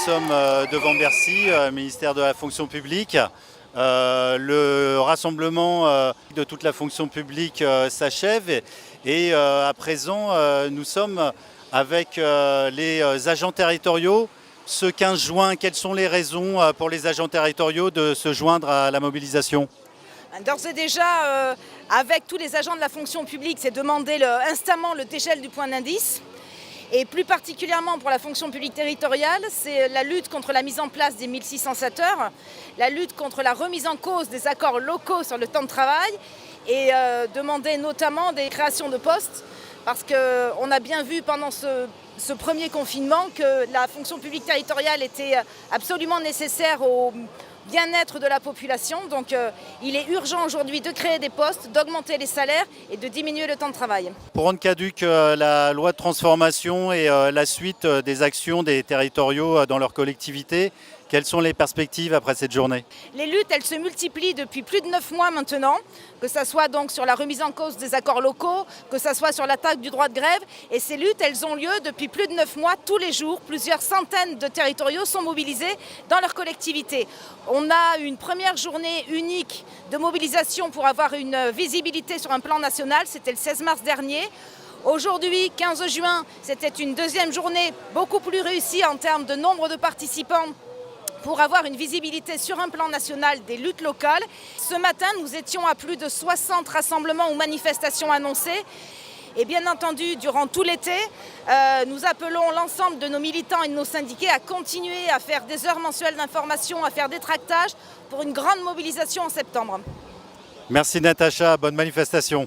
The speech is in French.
sommes devant Bercy, ministère de la fonction publique. Le rassemblement de toute la fonction publique s'achève et à présent nous sommes avec les agents territoriaux. Ce 15 juin, quelles sont les raisons pour les agents territoriaux de se joindre à la mobilisation ? D'ores et déjà, avec tous les agents de la fonction publique, c'est demander instamment le dégel du point d'indice. Et plus particulièrement pour la fonction publique territoriale, c'est la lutte contre la mise en place des 1607 heures, la lutte contre la remise en cause des accords locaux sur le temps de travail et demander notamment des créations de postes parce qu'on a bien vu pendant ce premier confinement que la fonction publique territoriale était absolument nécessaire au bien-être de la population. Donc il est urgent aujourd'hui de créer des postes, d'augmenter les salaires et de diminuer le temps de travail. Pour rendre caduque la loi de transformation et la suite des actions des territoriaux dans leur collectivité, quelles sont les perspectives après cette journée ? Les luttes, elles se multiplient depuis plus de 9 mois maintenant, que ce soit donc sur la remise en cause des accords locaux, que ce soit sur l'attaque du droit de grève. Et ces luttes, elles ont lieu depuis plus de 9 mois, tous les jours. Plusieurs centaines de territoriaux sont mobilisés dans leur collectivité. On a une première journée unique de mobilisation pour avoir une visibilité sur un plan national, c'était le 16 mars dernier. Aujourd'hui, 15 juin, c'était une deuxième journée beaucoup plus réussie en termes de nombre de participants pour avoir une visibilité sur un plan national des luttes locales. Ce matin, nous étions à plus de 60 rassemblements ou manifestations annoncées. Et bien entendu, durant tout l'été, nous appelons l'ensemble de nos militants et de nos syndiqués à continuer à faire des heures mensuelles d'information, à faire des tractages pour une grande mobilisation en septembre. Merci Natacha, bonne manifestation.